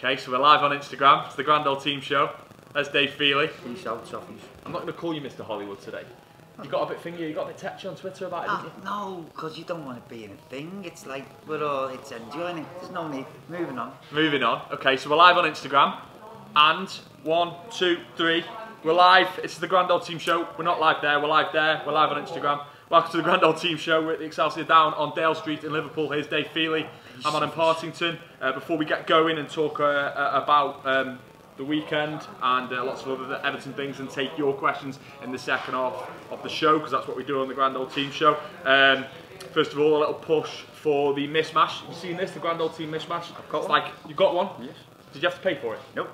Okay, so we're live on Instagram. It's the Grand Old Team show. There's Dave Feely. Peace out, softies. I'm not going to call you Mr. Hollywood today. You got a bit thingy, you got a bit tetchy on Twitter about it, didn't you? No, because you don't want to be in a thing. It's like, it's enjoying it. There's no need. Moving on. Moving on. Okay, so we're live on Instagram. And 1, 2, 3. We're live. It's the Grand Old Team show. We're not live there. We're live there. We're live on Instagram. Welcome to the Grand Old Team show. We're at the Excelsior down on Dale Street in Liverpool. Here's Dave Feely. I'm on in Partington. Before we get going and talk about the weekend and lots of other Everton things and take your questions in the second half of the show, because that's what we do on the Grand Old Team show. First of all, a little push for the mismatch. You've seen this, the Grand Old Team mismatch? I've got one. Like, you've got one? Yes. Did you have to pay for it? Nope.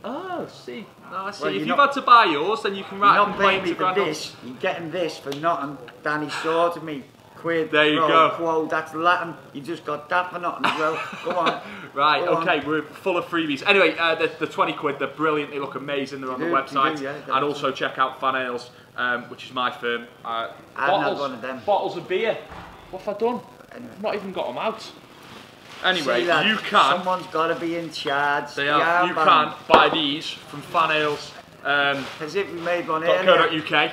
Oh, see. No, I see. Well, if you've had to buy yours, then you can write a complaint to Grand Old. You're getting this for nothing. Danny sorted me. Quid. There you go. Quo, that's Latin. You just got that for nothing as well. Go on. Right, Go okay, on. we're full of freebies. Anyway, the 20 quid, they're brilliant, they look amazing, they're on the website. Yeah, and also check out Fan Ales, which is my firm. I've not one of them. Bottles of beer. What have I done? Anyway. I've not even got them out. Anyway, See, lad, you can. Someone's got to be in charge. You can buy these from Fan Ales. As if we made one earlier. .co.uk.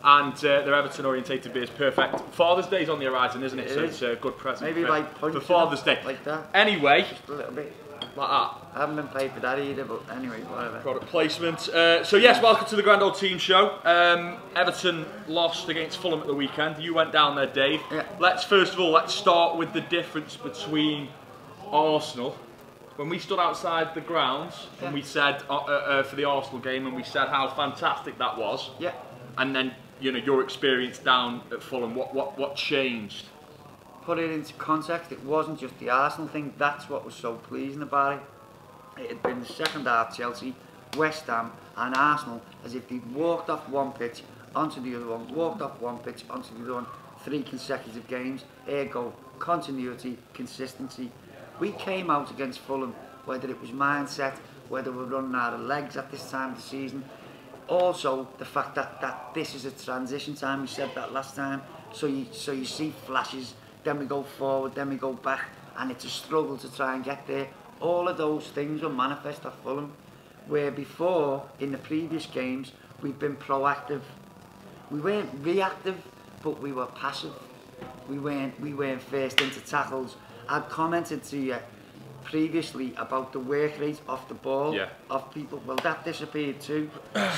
And they're Everton orientated beers, perfect. Father's Day's on the horizon, isn't it? So it's a good present. Maybe like for Father's Day. Like that. Anyway, just a little bit. Like that. I haven't been paid for that either, but anyway, whatever. Product placement. So yes, welcome to the Grand Old Team show. Everton lost against Fulham at the weekend. You went down there, Dave. Yeah. First of all, let's start with the difference between Arsenal. When we stood outside the grounds and we said for the Arsenal game, and we said how fantastic that was. Yeah. And then, you know, your experience down at Fulham, what changed? Put it into context, it wasn't just the Arsenal thing, that's what was so pleasing about it. It had been the second half Chelsea, West Ham and Arsenal, as if they'd walked off one pitch onto the other one, walked off one pitch onto the other one, 3 consecutive games, ergo, continuity, consistency. We came out against Fulham, whether it was mindset, whether we're running out of legs at this time of the season. Also, the fact that this is a transition time, we said that last time, so you see flashes, then we go forward, then we go back, and it's a struggle to try and get there. All of those things were manifest at Fulham, where before, in the previous games, we've been proactive. We weren't reactive, but we were passive. We weren't first into tackles. I'd commented to you previously about the work rate off the ball of people. Well, that disappeared too.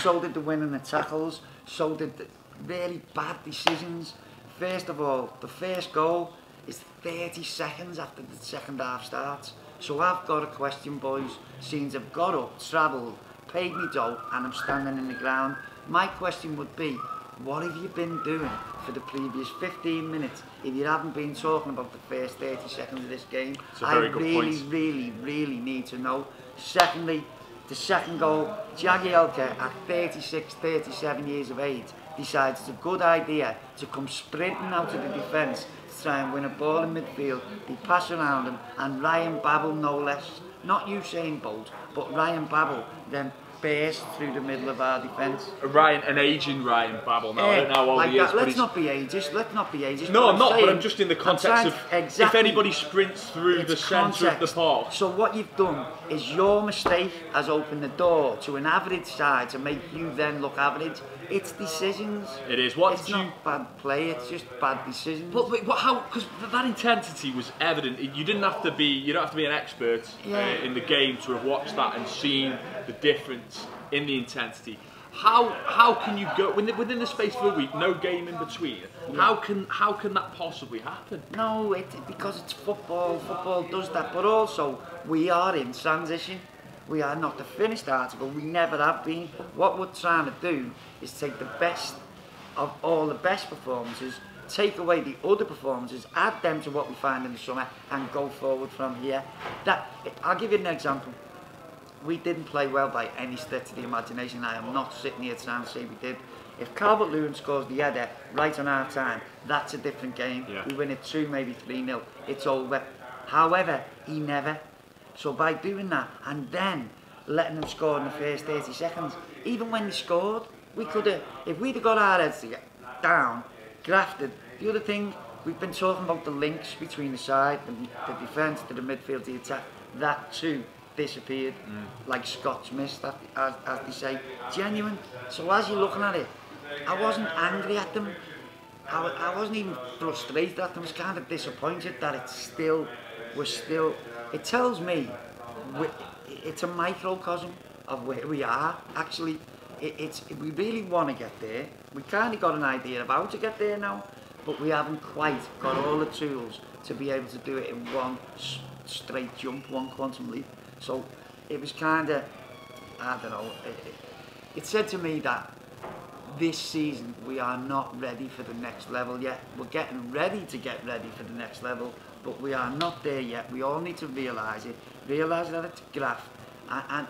So did the winning the tackles, so did the really bad decisions. First of all, the first goal is 30 seconds after the second half starts. So I've got a question, boys. Since I've got up, travelled, paid me dough, and I'm standing in the ground, my question would be, what have you been doing for the previous 15 minutes if you haven't been talking about the first 30 seconds of this game? I really need to know. Secondly, the second goal, Jagielka at 36, 37 years of age decides it's a good idea to come sprinting out of the defence to try and win a ball in midfield, be passed around him, and Ryan Babel no less, not Usain Bolt, but Ryan Babel then burst through the middle of our defence. An aging Ryan Babel now. I don't know how old he is. Let's not be ageist. Let's not be ageist. No, I'm not. But I'm just in the context of if anybody sprints through the centre of the park. So what you've done is your mistake has opened the door to an average side to make you then look average. It's decisions. It is. It's not bad play. It's just bad decisions. But how? Because that intensity was evident. You didn't have to be. You don't have to be an expert in the game to have watched that and seen the difference in the intensity. How can you go within the space of a week, no game in between? How can that possibly happen? No, because it's football. Football does that. But also we are in transition. We are not the finished article. We never have been. What we're trying to do is take the best of all the best performances, take away the other performances, add them to what we find in the summer, and go forward from here. I'll give you an example. We didn't play well by any stretch of the imagination. I am not sitting here trying to say we did. If Calvert-Lewin scores the header right on our time, that's a different game. Yeah. We win it 2, maybe 3-0. It's over. However, he never. So by doing that and then letting them score in the first 30 seconds, even when they scored, we could have, if we'd have got our heads to get down, grafted. The other thing, we've been talking about the links between the side, the defence, to the midfield, to the attack. That too disappeared, like Scott's missed, as they say. Genuine. So as you're looking at it, I wasn't angry at them. I wasn't even frustrated at them. I was kind of disappointed that we're still. It tells me it's a microcosm of where we are. Actually, we really want to get there. We kind of got an idea of how to get there now, but we haven't quite got all the tools to be able to do it in one straight jump, one quantum leap. So it was kind of, I don't know, it said to me that this season we are not ready for the next level yet. We're getting ready to get ready for the next level, but we are not there yet. We all need to realise it, realise that it's graft, and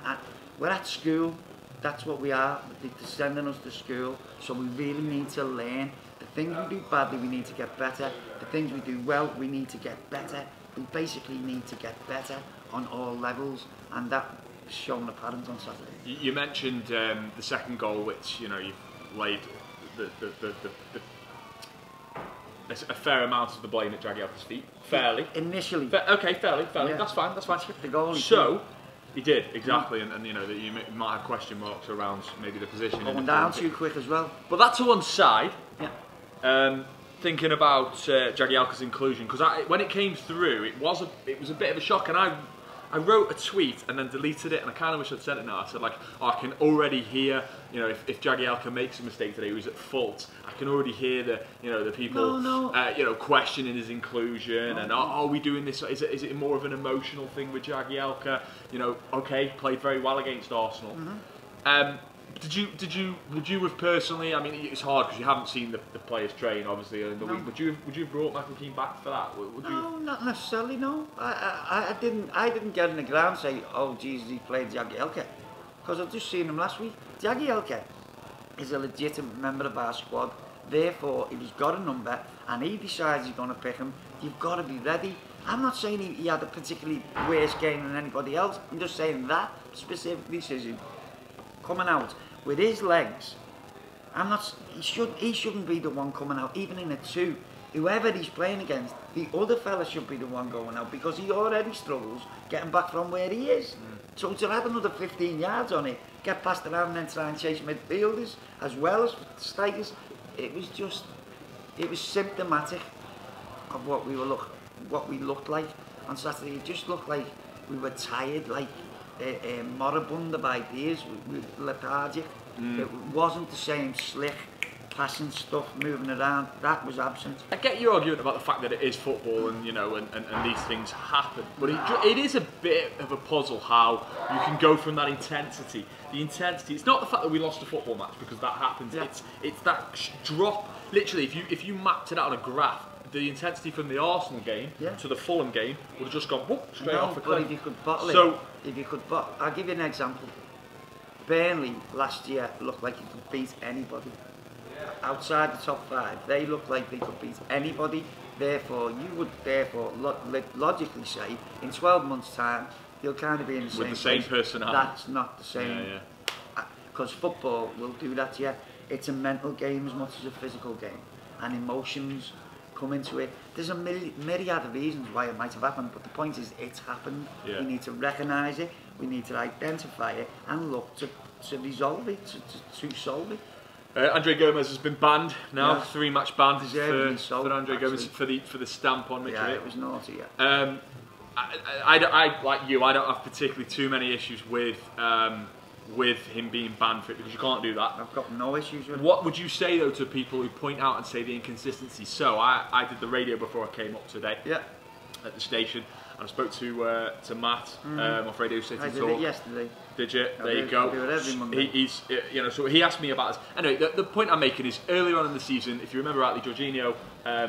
we're at school. That's what we are. They're sending us to school, so we really need to learn. The things we do badly, we need to get better. The things we do well, we need to get better. We basically need to get better on all levels, and that was shown apparent on Saturday. You mentioned the second goal, which you've laid a fair amount of the blame at Jagielka's feet. Fairly. Initially. Okay, fairly. Yeah. That's fine. The goal. So. He did, exactly, and that you might have question marks around maybe the position. Going down too quick as well. But that's to one side. Yeah. Thinking about Jagielka's inclusion, because when it came through, it was a bit of a shock, and I wrote a tweet and then deleted it, and I kind of wish I'd said it now. I said, like, I can already hear, if Jagielka makes a mistake today, who's at fault, I can already hear the people, questioning his inclusion, and are we doing this? Is it more of an emotional thing with Jagielka? Okay, played very well against Arsenal. Would you have personally? I mean, it's hard because you haven't seen the players train, obviously, in the week. Would you have brought Michael Keane back for that? No, not necessarily. No, I didn't get in the ground and say, oh Jesus, he played Jagielka, because I've just seen him last week. Jagielka is a legitimate member of our squad. Therefore, if he's got a number and he decides he's going to pick him, you've got to be ready. I'm not saying he had a particularly worse game than anybody else. I'm just saying that specific decision coming out with his legs. He shouldn't be the one coming out, even in a 2. Whoever he's playing against, the other fella should be the one going out, because he already struggles getting back from where he is. So to add another 15 yards on it, get past around and then try and chase midfielders as well as strikers, it was symptomatic of what we looked like on Saturday. It just looked like we were tired, like moribund of ideas, we were lethargic. It wasn't the same slick passing stuff, moving around. That was absent. I get your argument about the fact that it is football, and and these things happen, but it is a bit of a puzzle how you can go from that intensity. The intensity. It's not the fact that we lost a football match, because that happens. Yeah. It's that drop. Literally, if you mapped it out on a graph, the intensity from the Arsenal game to the Fulham game would have just gone whoop, straight off the cliff. If you could bottle I'll give you an example. Burnley last year looked like he could beat anybody. Outside the top 5, they looked like they could beat anybody. Therefore, you would logically say, in 12 months' time, you'll kind of be in the same with the same personality. That's not the same. Because football will do that to you. It's a mental game as much as a physical game, and emotions come into it. There's a myriad of reasons why it might have happened, but the point is, it's happened. We need to recognise it, we need to identify it, and look to resolve it, to solve it. Andre Gomes has been banned now, 3-match ban for Andre Gomes for the stamp on Mitchell. Yeah, it was naughty. I like you. I don't have particularly too many issues with him being banned for it, because you can't do that. I've got no issues with it. What would you say though to people who point out and say the inconsistency? So I did the radio before I came up today. At the station, and I spoke to Matt off Radio City Talk. I did it yesterday. Did you? There you go. I do it every Monday. He's so he asked me about this. Anyway, the point I'm making is, earlier on in the season, if you remember rightly, Jorginho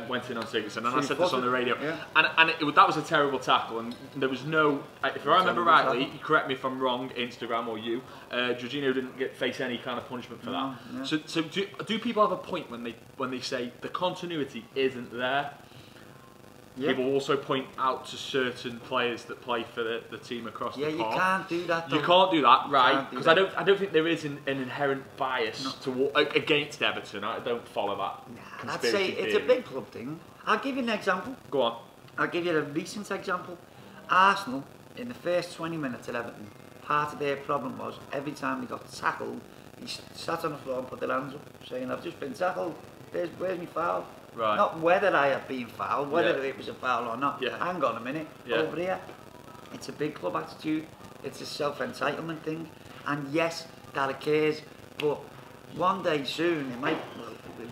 went in on Sigurdsson, and I said this on the radio, and that was a terrible tackle, and there was no, if I remember rightly, you correct me if I'm wrong, Instagram or you, Jorginho didn't face any kind of punishment for that. So do people have a point when they say the continuity isn't there? People also point out to certain players that play for the team across the park. Yeah, you can't do that though. You can't do that, right? Because I don't think there is an inherent bias against Everton. I don't follow that. I'd say it's a big club thing. I'll give you an example. Go on. I'll give you a recent example. Arsenal in the first 20 minutes at Everton, part of their problem was every time they got tackled, he sat on the floor and put their hands up, saying, "I've just been tackled. Where's my foul?" Right. Not whether I have been fouled, whether it was a foul or not. Yeah. Hang on a minute. Yeah. Over here, it's a big club attitude. It's a self-entitlement thing, and yes, that occurs. But one day soon, it might.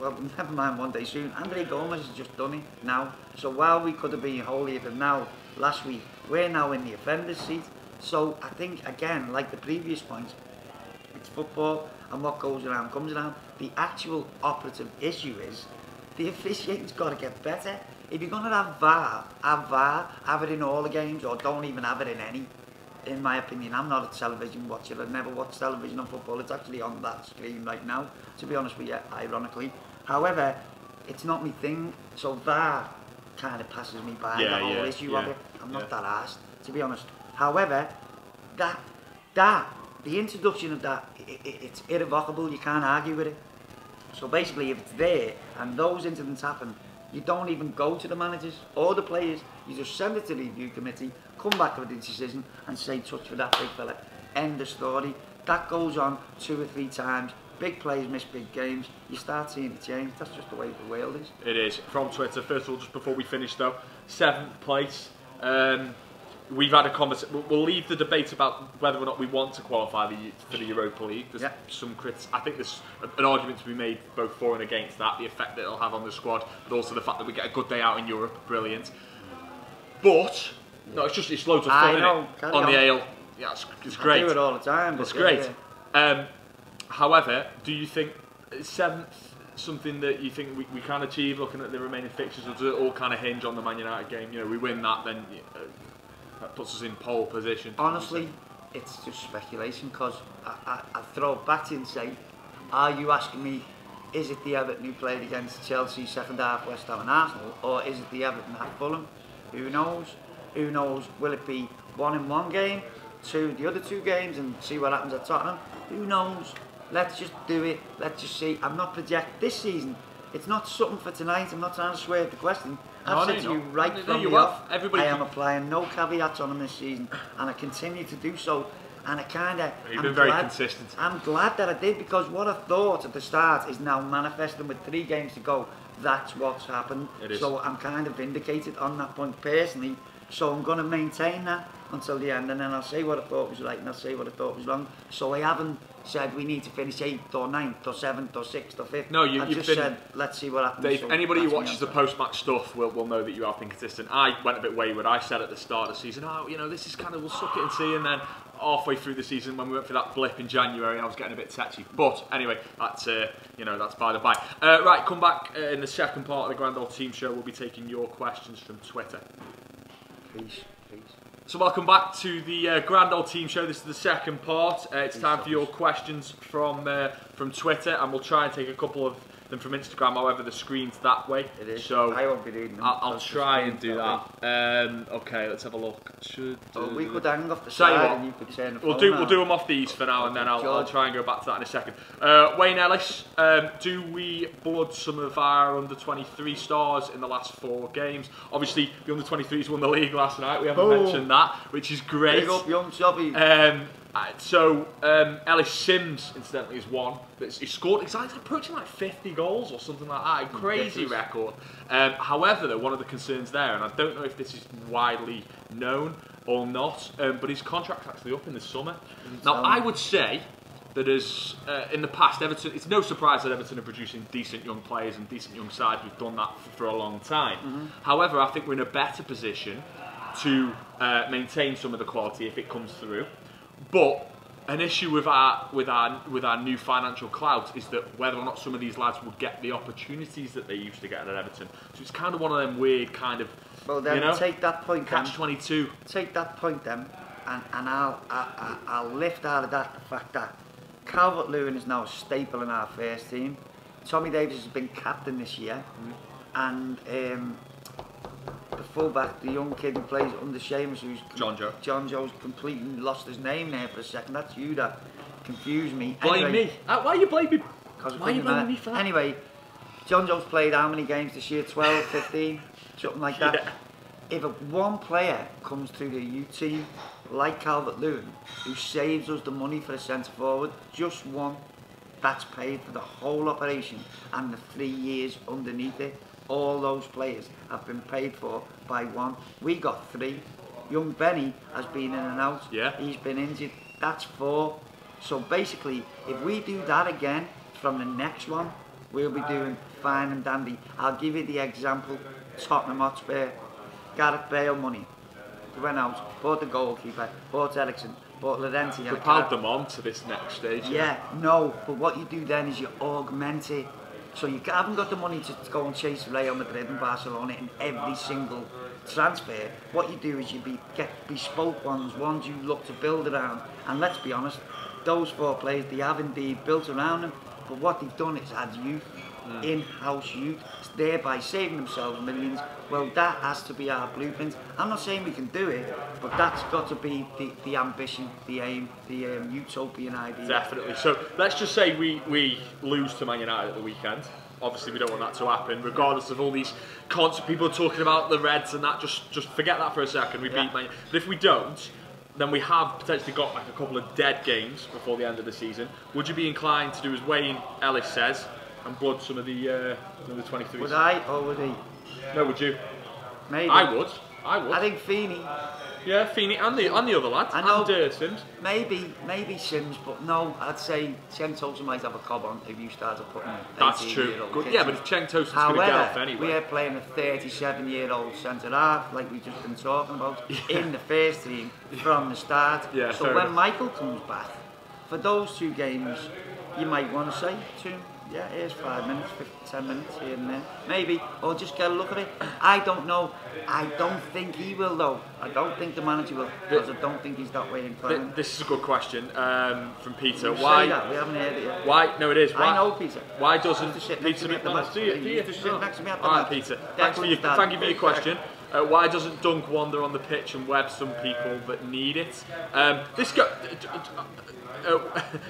Well, never mind. One day soon, Gomes has just done it now. So while we could have been holier than now last week, we're now in the offender's seat. So I think, again, like the previous point, it's football, and what goes around comes around. The actual operative issue is the officiating's got to get better. If you're going to have VAR, have it in all the games, or don't even have it in any. In my opinion, I'm not a television watcher. I've never watched television on football. It's actually on that screen right now, to be honest with you, ironically. However, it's not my thing, so VAR kind of passes me by, the whole issue of it. I'm not that arsed, to be honest. However, the introduction of that, it's irrevocable. You can't argue with it. So basically, if it's there and those incidents happen, you don't even go to the managers or the players. You just send it to the review committee, come back with a decision and say touch for that big fella. End of story. That goes on 2 or 3 times. Big players miss big games. You start seeing it change. That's just the way the world is. It is. From Twitter, first of all, just before we finish though, 7th place. We've had a conversation. We'll leave the debate about whether or not we want to qualify for the Europa League. There's some critics. I think there's an argument to be made both for and against that. The effect that it'll have on the squad, but also the fact that we get a good day out in Europe. Brilliant. But no, it's loads of fun on the ale. Yeah, it's great. I do it all the time. It's great. However, do you think 7th something that you think we can achieve looking at the remaining fixtures, or does it all kind of hinge on the Man United game? You know, we win that, then that puts us in pole position. Honestly, it's just speculation, because I throw it back to you and say, are you asking me, is it the Everton who played against Chelsea second half, West Ham and Arsenal, or is it the Everton at Fulham? Who knows? Who knows? Will it be 1 in one game, 2 the other 2 games, and see what happens at Tottenham? Who knows? Let's just do it. Let's just see. I'm not projecting this season. It's not something for tonight. I'm not trying to swerve the question. I've said to you right from the off, I am applying no caveats on them this season, and I continue to do so. And I kind of... You've been very consistent. I'm glad that I did, because what I thought at the start is now manifesting with 3 games to go. That's what's happened. So I'm kind of vindicated on that point personally. So I'm going to maintain that until the end, and then I'll say what I thought was right and I'll say what I thought was wrong. So I haven't said we need to finish 8th or 9th or 7th or 6th or 5th. No, I've just said let's see what happens. Dave, so anybody who watches the post-match stuff will know that you have been consistent. I went a bit wayward. I said at the start of the season, oh, you know, this is kind of, we'll suck it and see, and then halfway through the season when we went for that blip in January, I was getting a bit touchy. But anyway, that's you know, that's by the by. Right, come back in the second part of the Grand Old Team show. We'll be taking your questions from Twitter. Peace. So welcome back to the Grand Old Team show. This is the second part. It's time for your questions from Twitter, and we'll try and take a couple of them from Instagram. However, the screen's that way. It is. So I won't be reading them. I'll try and do that. Okay, let's have a look. We could hang off the side and you could turn the phone we'll do them off these for now, and then I'll try and go back to that in a second. Wayne Ellis, do we blood some of our under-23 stars in the last 4 games? Obviously, the under-23s won the league last night. We haven't mentioned that, which is great. Big up, young Chubby. So Ellis Sims, incidentally, is one. But he scored. He's approaching like 50 goals or something like that. A crazy record. However, though, one of the concerns there, and I don't know if this is widely known or not, but his contract's actually up in the summer. Now, I would say that as in the past, Everton, it's no surprise that Everton are producing decent young players and decent young sides. We've done that for a long time. However, I think we're in a better position to maintain some of the quality if it comes through. But an issue with our new financial clout is that whether or not some of these lads would get the opportunities that they used to get at Everton. So it's kind of one of them weird kind of, well, then, you know, take that point, catch-22. Take that point then, and I'll lift out of that the fact that Calvert-Lewin is now a staple in our first team. Tommy Davies has been captain this year, and the fullback, the young kid who plays under Seamus, who's John Joe's completely lost his name there for a second. That's you that confused me. Blame me. Why are you blaming me? Why are you blaming me for that? Anyway, John Joe's played how many games this year? 12, 15, something like that. if one player comes through the youth team, like Calvert-Lewin, who saves us the money for a centre-forward, just one, that's paid for the whole operation and the 3 years underneath it. All those players have been paid for by one. We got 3. Young Benny has been in and out. Yeah. He's been injured. That's 4. So basically, if we do that again from the next one, we'll be doing fine and dandy. I'll give you the example. Tottenham Hotspur, Gareth Bale money. They went out, bought the goalkeeper, bought Ericsson, bought Laurenti. Propelled them on to this next stage. Yeah, no, but what you do then is you augment it. So you haven't got the money to go and chase Real Madrid and Barcelona in every single transfer. What you do is you get bespoke ones you look to build around. And let's be honest, those 4 players, they have indeed built around them. But what they've done is add youth, in-house youth, thereby saving themselves millions. Well, that has to be our blueprint. I'm not saying we can do it, but that's got to be the ambition, the aim, the utopian idea. Definitely. So let's just say we lose to Man United at the weekend. Obviously, we don't want that to happen, regardless of all these constant people talking about the Reds and that. Just forget that for a second. We beat Man United. But if we don't, then we have potentially got like a couple of dead games before the end of the season. Would you be inclined to do as Wayne Ellis says and blood some of the 23s? Would I or would he? No, would you? Maybe. I would. I think Feeney. Yeah, Feeney and the other lads. I know. And Sims. Maybe Sims, but no, I'd say Chen Tosa might have a cob on if you started putting That's true. Good. Yeah, but if Chen Tosa's going to get off anyway. We are playing a 37-year-old centre-half, like we've just been talking about, in the first team from the start. Yeah, so when Michael comes back, for those 2 games, you might want to say to him, yeah, here's 5 minutes, 10 minutes here and there. Maybe, or just get a look at it. I don't know. I don't think he will, though. I don't think the manager will, because I don't think he's that way inclined. This is a good question from Peter. Why? Say that. We haven't heard it yet. Why? No, it is. Why, I know Peter. Why doesn't Peter Peter McManus do you? He just sit next to me at the All right, Peter. Thank you for your question. Why doesn't Dunk wander on the pitch and web some people that need it?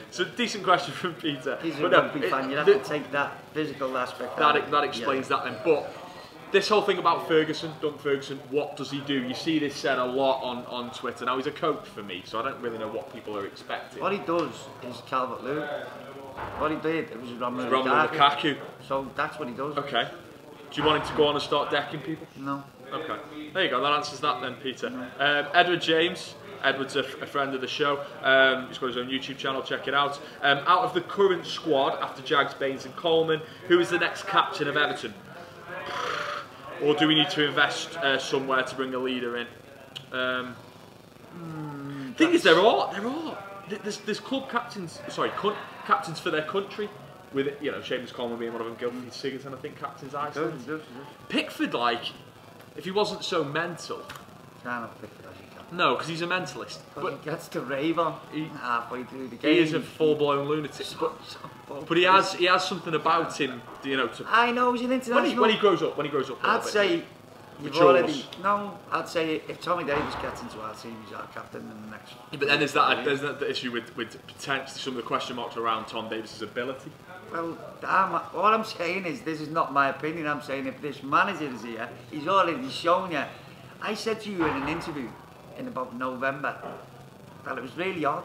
It's a decent question from Peter. He's a rugby fan. You have to take that physical aspect. That explains that then. But this whole thing about Ferguson, Dunk Ferguson, what does he do? You see this said a lot on Twitter. Now he's a coach for me, so I don't really know what people are expecting. What he does is Calvert-Lewin. What he did, it was Romelu Lukaku. So that's what he does. Okay. Do you want him to go on and start decking people? No. Okay. There you go. That answers that then, Peter. No. Edward James. Edward's a friend of the show. He's got his own YouTube channel, check it out. Out of the current squad, after Jags, Baines and Coleman, who is the next captain of Everton? Or do we need to invest somewhere to bring a leader in? Thing is, there are. There's club captains, captains for their country. With, you know, Seamus Coleman being one of them, Gilfie Sigurdsson, I think, captains Iceland. Pickford, like, if he wasn't so mental. Can't have Pickford as you can. No, because he's a mentalist. But he gets to rave on halfway through the game. He is a full-blown lunatic. But he has something about him, you know. I know he's an international. When he grows up. I'd say you've already. No, I'd say if Tommy Davis gets into our team, he's our captain in the next. Yeah, but then there's that the issue with potentially some of the question marks around Tom Davis's ability. Well, what I'm saying is, this is not my opinion. I'm saying if this manager is here, he's already shown you. I said to you in an interview in about November that it was really odd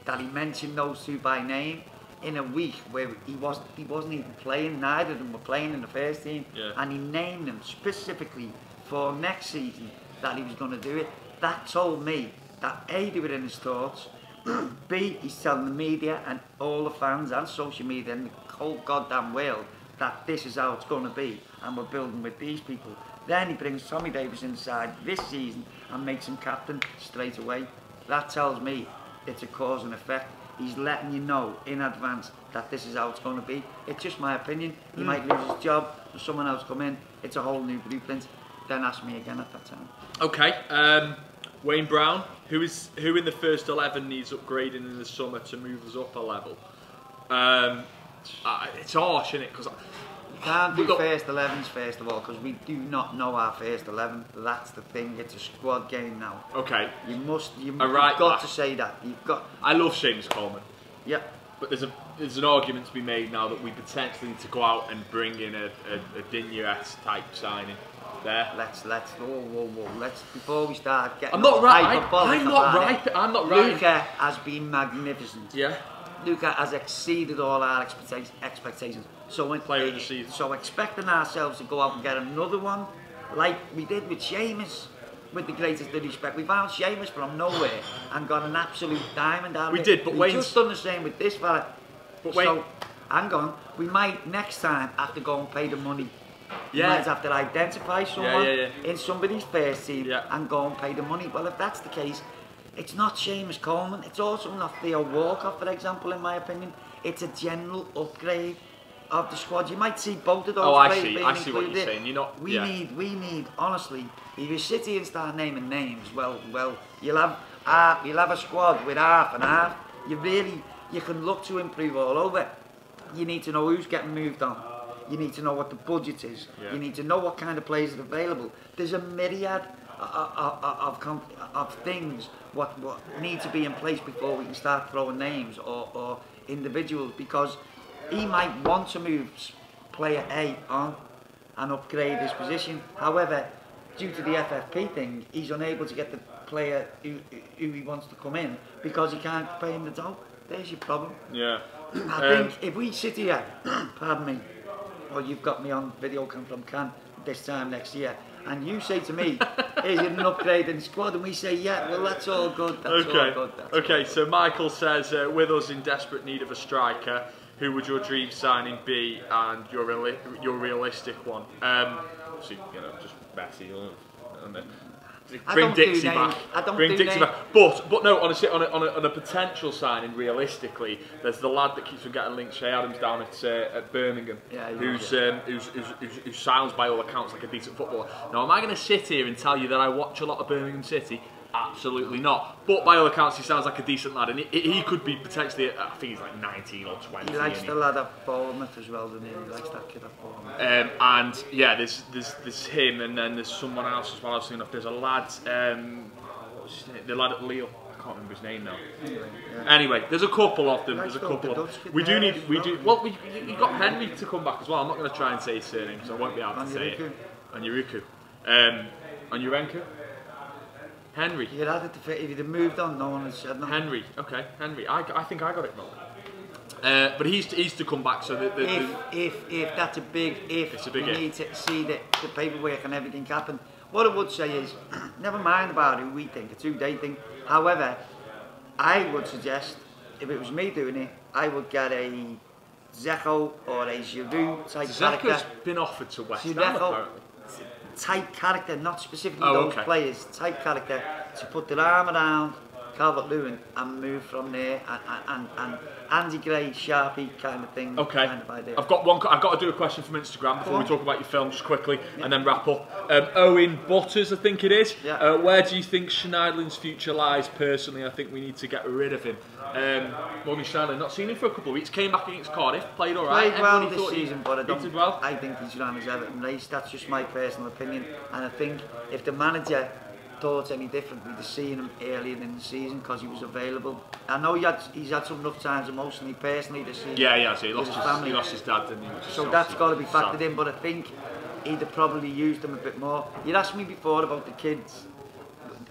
that he mentioned those 2 by name in a week where he wasn't even playing. Neither of them were playing in the first team, and he named them specifically for next season that he was going to do it. That told me that A, they were in his thoughts. B, he's telling the media and all the fans and social media and the whole goddamn world that this is how it's going to be, and we're building with these people. Then he brings Tommy Davis inside this season and makes him captain straight away. That tells me it's a cause and effect. He's letting you know in advance that this is how it's going to be. It's just my opinion. He might lose his job, someone else come in. It's a whole new blueprint. Then ask me again at that time. Okay. Wayne Brown, who in the first 11 needs upgrading in the summer to move us up a level? It's harsh, isn't it? Because you can't do first 11s first of all, because we do not know our first 11. That's the thing. It's a squad game now. Okay. You've got to say that. I love Seamus Coleman. Yep. But there's an argument to be made now that we potentially need to go out and bring in a Dignes type signing. there. Let's before we start getting I'm not right. hyperbolic I'm not about right. it, I'm not right. Luca has been magnificent. Yeah. Luca has exceeded all our expectations. So, Player of the season. So expecting ourselves to go out and get another one, like we did with Seamus, with the greatest of respect. We found Seamus from nowhere and got an absolute diamond out of it. We did, but We've just done the same with this fella. But so, hang on, we might next time have to go and pay the money. Yeah. You might have to identify someone yeah. in somebody's first team Yeah. and go and pay the money. Well, if that's the case, it's not Seamus Coleman. It's also not Theo Walcott, for example, in my opinion. It's a general upgrade of the squad. You might see both of those players being included. I see what you're saying. You're not. We need, honestly, if you sit here and start naming names, well, you'll have a squad with half and half. You can look to improve all over. You need to know who's getting moved on. You need to know what the budget is. Yeah. You need to know what kind of players are available. There's a myriad of things what need to be in place before we can start throwing names or individuals, because he might want to move player A on and upgrade his position. However, due to the FFP thing, he's unable to get the player who he wants to come in because he can't pay him the dough. There's your problem. Yeah. I think if we sit here, pardon me, or you've got me on video come from Cannes this time next year, and you say to me, is it an upgrade in the squad? And we say, yeah, well, that's all good. That's all good. Okay, so Michael says, with us in desperate need of a striker, who would your dream signing be and your realistic one? Obviously, just Messi. Bring Dixie back. Bring Dixie back. But no, honestly, on a potential signing, realistically, there's the lad that keeps on getting linked, Shay Adams, down at Birmingham, who sounds by all accounts like a decent footballer. Now, am I going to sit here and tell you that I watch a lot of Birmingham City? Absolutely not. But by all accounts, he sounds like a decent lad, and he could be potentially, I think he's like 19 or 20. He likes the lad at Bournemouth as well, doesn't he? He likes that kid at Bournemouth. And yeah, there's him, and then there's someone else as well. I was thinking of, there's a lad, what's his name? The lad at Lille. I can't remember his name now. Anyway, there's a couple of them. There's a couple of them. Well, you got Henry to come back as well. I'm not going to try and say his surname because I won't be able to say it. Onyuruku. Onyurenko. Henry. You'd have it if you'd have moved on, no one had said nothing. Henry, okay, Henry. I think I got it wrong. But he's to come back. So if that's a big if, it's a big we need to see the paperwork and everything happen. What I would say is, never mind about who we think, it's who they think. However, I would suggest, if it was me doing it, I would get a Zeko or a Giroud type character. Zeko's been offered to West Ham apparently. Type character, not specifically those players, type character to put their arm around Calvert-Lewin and move from there, and Andy Gray, Sharpie kind of thing. Okay. Kind of idea. I've got to do a question from Instagram before we talk about your film, just quickly, and then wrap up. Owen Butters, I think it is. Yeah. Where do you think Schneiderlin's future lies? Personally, I think we need to get rid of him. Morgan Schneiderlin, not seen him for a couple of weeks. Came back against Cardiff, played all right. Played well this season, but I think he's ran his Everton race. That's just my personal opinion, and I think if the manager thought any different, we'd have seen him earlier in the season because he was available. I know he's had some rough times emotionally, personally this season. Yeah, so he lost his dad, didn't he? So that's got to be factored in, but I think he'd have probably used them a bit more. You'd asked me before about the kids,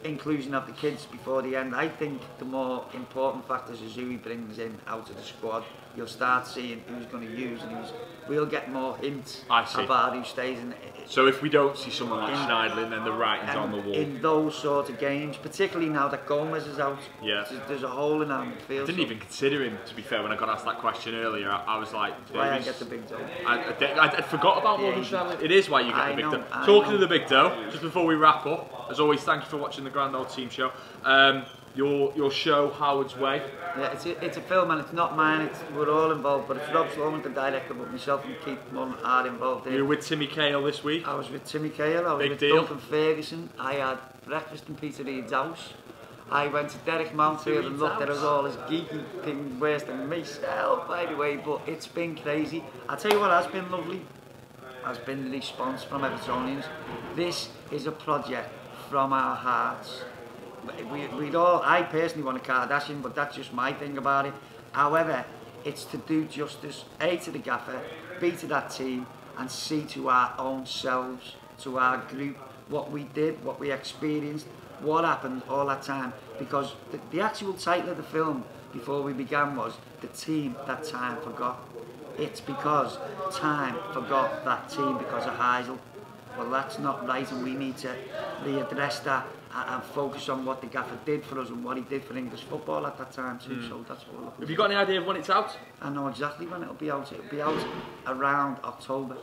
inclusion of the kids before the end. I think the more important factors is who he brings in out of the squad. You'll start seeing who's going to use, and we'll get more hints about who stays in. So if we don't see someone like Schneiderlin, then the writing's on the wall. In those sort of games, particularly now that Gomes is out, there's a hole in our midfield. I didn't even consider him, to be fair, when I got asked that question earlier. I was like, why I get the big dough. I forgot about Morgan Schneiderlin. It is why you get the big dough. Talking to the big dough, just before we wrap up, as always, thank you for watching the Grand Old Team show. Your show, Howard's Way. Yeah, it's a film, and it's not mine. We're all involved, but it's Rob Sloman, the director, but myself and Keith Mullen are involved in. You were with Timmy Cahill this week. I was with Timmy Cahill. I was with Duncan Ferguson. I had breakfast in Peter Reid's house. I went to Derek Mountfield and looked at us all as geeky things worse than myself, by the way. But it's been crazy. I tell you what has been lovely. Has been the response from Evertonians. This is a project from our hearts. I personally want a Kardashian, but that's just my thing about it. However, it's to do justice, A, to the gaffer, B, to that team, and C, to our own selves, to our group, what we did, what we experienced, what happened all that time. Because the actual title of the film before we began was The Team That Time Forgot. It's because time forgot that team because of Heysel. Well, that's not right, and we need to readdress that and focus on what the gaffer did for us and what he did for English football at that time too. So that's what we're looking. Have you got any idea of when it's out? I know exactly when it'll be out. It'll be out around October,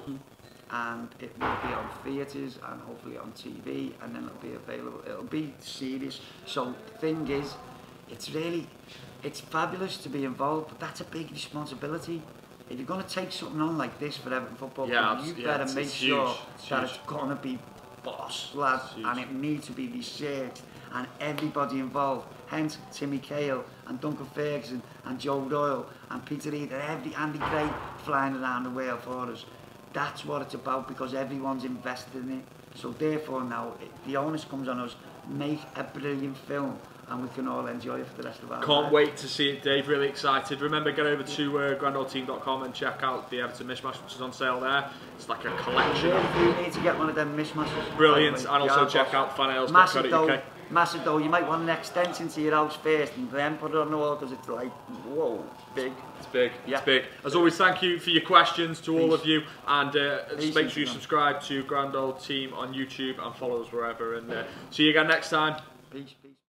and it will be on theatres and hopefully on TV, and then it'll be available. It'll be serious. So the thing is, it's fabulous to be involved, but that's a big responsibility. If you're going to take something on like this for Everton Football Club, you better make sure that it's going to be boss, lad, and it needs to be researched, and everybody involved. Hence Timmy Cahill and Duncan Ferguson and Joe Doyle and Peter Reid and Andy Gray flying around the world for us. That's what it's about, because everyone's invested in it. So therefore now, the onus comes on us. Make a brilliant film, and we can all enjoy it for the rest of our lives. Can't wait to see it, Dave. Really excited. Remember, get over to GrandOldTeam.com and check out the Everton Mishmash, which is on sale there. It's like a collection. You need to get one of them mishmashes. Brilliant. And also check out fanales.co.uk. Massive though. You might want an extension to your house first and then put it on the wall, because it's like, whoa, big. It's big. Yeah. It's big. As always, thank you for your questions to all of you, and make sure you subscribe to Grand Old Team on YouTube and follow us wherever. And see you again next time. Peace.